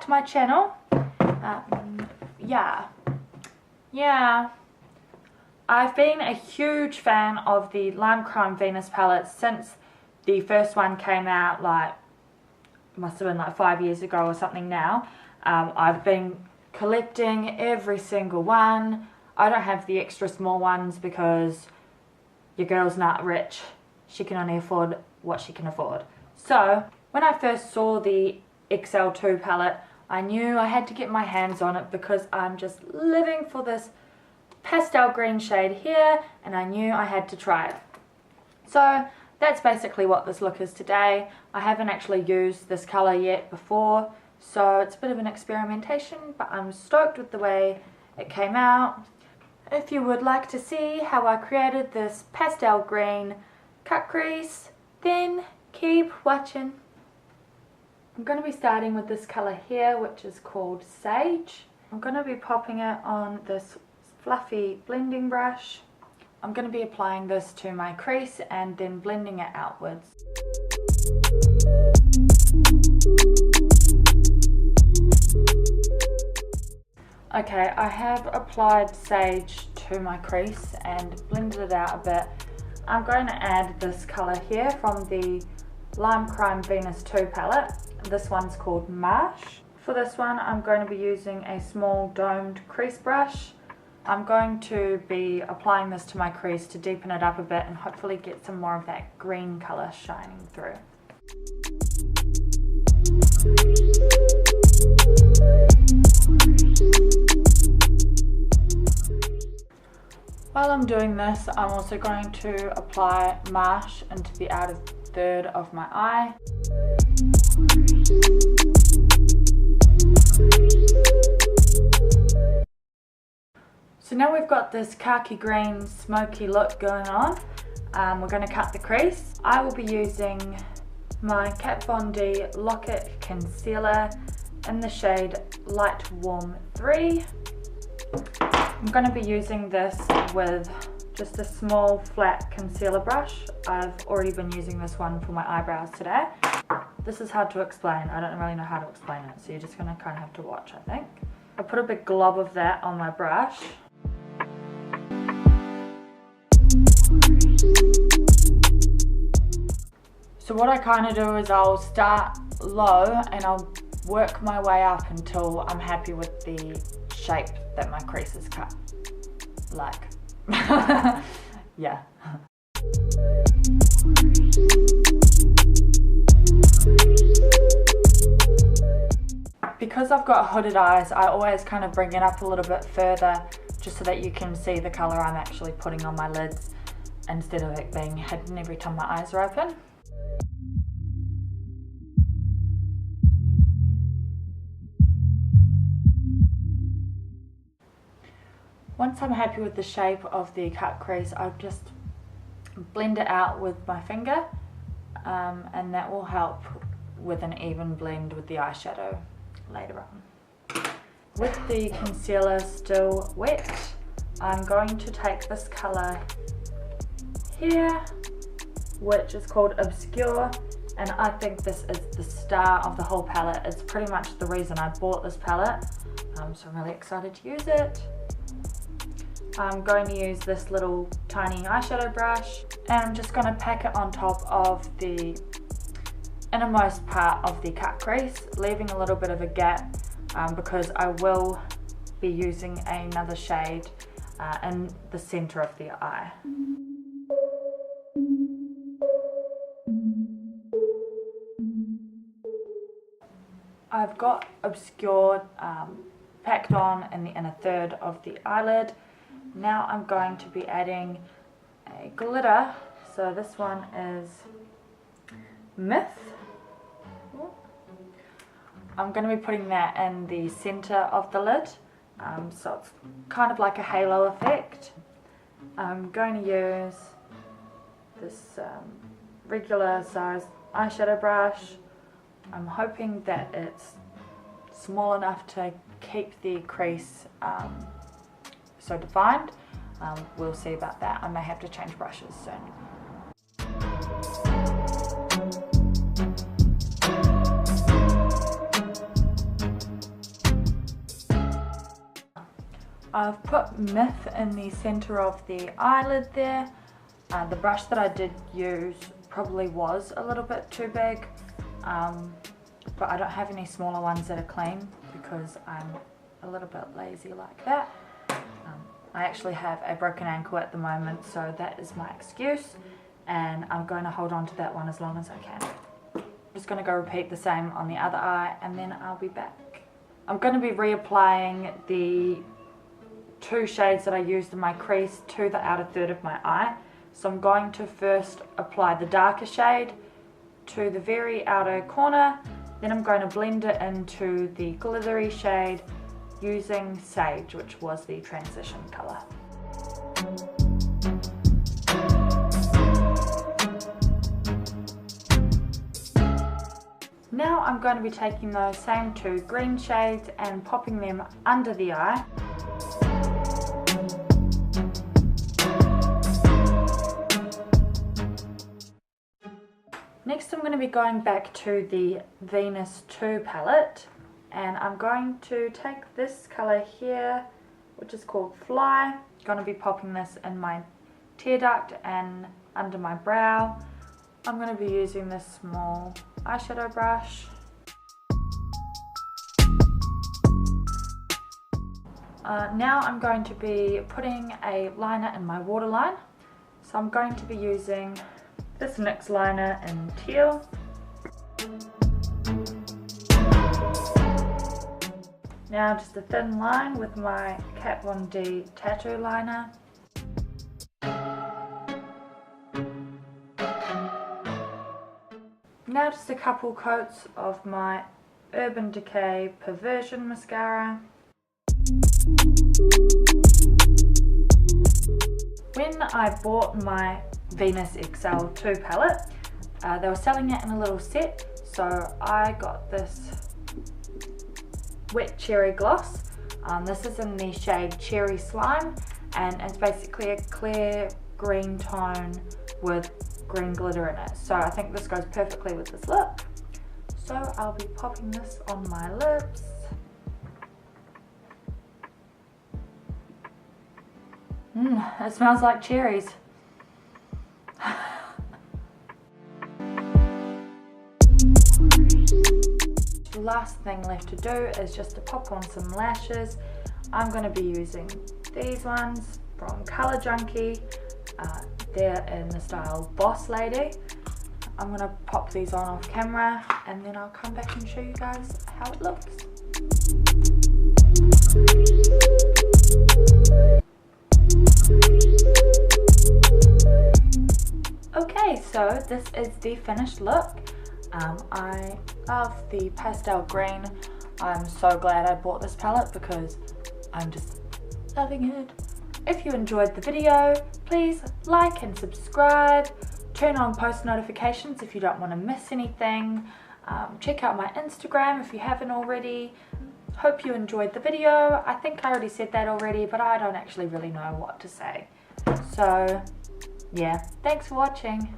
to my channel. Yeah. I've been a huge fan of the Lime Crime Venus palettes since the first one came out, like, must have been like 5 years ago or something now. I've been collecting every single one. I don't have the extra small ones because your girl's not rich. She can only afford what she can afford. So when I first saw the XL2 palette, I knew I had to get my hands on it because I'm just living for this pastel green shade here, and I knew I had to try it. So that's basically what this look is today. I haven't actually used this color yet before, so it's a bit of an experimentation, but I'm stoked with the way it came out. If you would like to see how I created this pastel green cut crease, then keep watching. I'm going to be starting with this color here, which is called Sage. I'm going to be popping it on this fluffy blending brush. I'm going to be applying this to my crease and then blending it outwards. Okay, I have applied Sage to my crease and blended it out a bit. I'm going to add this color here from the Lime Crime Venus 2 palette. This one's called Marsh. For this one, I'm going to be using a small domed crease brush. I'm going to be applying this to my crease to deepen it up a bit and hopefully get some more of that green color shining through. While I'm doing this, I'm also going to apply Marsh into the outer third of my eye. So now we've got this khaki green smoky look going on. We're going to cut the crease. I will be using my Kat Von D Lock-It Concealer in the shade Light Warm 3. I'm going to be using this with just a small flat concealer brush. I've already been using this one for my eyebrows today. This is hard to explain. I don't really know how to explain it, so you're just going to kind of have to watch, I think. I put a big glob of that on my brush. So what I kind of do is I'll start low and I'll work my way up until I'm happy with the shape that my crease is cut. Like, yeah. Because I've got hooded eyes, I always kind of bring it up a little bit further just so that you can see the colour I'm actually putting on my lids instead of it being hidden every time my eyes are open. Once I'm happy with the shape of the cut crease, I'll just blend it out with my finger, and that will help with an even blend with the eyeshadow later on. With the concealer still wet, I'm going to take this colour here, which is called Obscure, and I think this is the star of the whole palette. It's pretty much the reason I bought this palette, so I'm really excited to use it. I'm going to use this little tiny eyeshadow brush, and I'm just going to pack it on top of the innermost part of the cut crease, leaving a little bit of a gap because I will be using another shade in the center of the eye. I've got Obscure packed on in the inner third of the eyelid. Now I'm going to be adding a glitter. So this one is Myth. I'm going to be putting that in the center of the lid, so it's kind of like a halo effect. I'm going to use this regular size eyeshadow brush. I'm hoping that it's small enough to keep the crease so defined. We'll see about that. I may have to change brushes soon. I've put Myth in the center of the eyelid there. The brush that I did use probably was a little bit too big, but I don't have any smaller ones that are clean because I'm a little bit lazy like that. I actually have a broken ankle at the moment, so that is my excuse, and I'm going to hold on to that one as long as I can. I'm just going to go repeat the same on the other eye and then I'll be back. I'm going to be reapplying the 2 shades that I used in my crease to the outer third of my eye. So I'm going to first apply the darker shade to the very outer corner, then I'm going to blend it into the glittery shade using Sage, which was the transition colour. Now I'm going to be taking those same 2 green shades and popping them under the eye. Next I'm going to be going back to the Venus 2 palette, and I'm going to take this colour here, which is called Fly. I'm going to be popping this in my tear duct and under my brow. I'm going to be using this small eyeshadow brush. Now I'm going to be putting a liner in my waterline. So I'm going to be using this NYX liner in teal. Now just a thin line with my Kat Von D tattoo liner. Now just a couple coats of my Urban Decay Perversion mascara. When I bought my Venus XL2 palette, they were selling it in a little set, so I got this wet cherry gloss. This is in the shade Cherry Slime, and it's basically a clear green tone with green glitter in it. So I think this goes perfectly with this look. So I'll be popping this on my lips. It smells like cherries. The last thing left to do is just to pop on some lashes. I'm going to be using these ones from Colour Junkie. They're in the style Boss Lady. I'm going to pop these on off camera and then I'll come back and show you guys how it looks. Okay, so this is the finished look. I love the pastel green. I'm so glad I bought this palette because I'm just loving it. If you enjoyed the video, please like and subscribe. Turn on post notifications if you don't want to miss anything. Check out my Instagram if you haven't already. Hope you enjoyed the video. I think I already said that already, but I don't actually really know what to say. So, yeah, thanks for watching.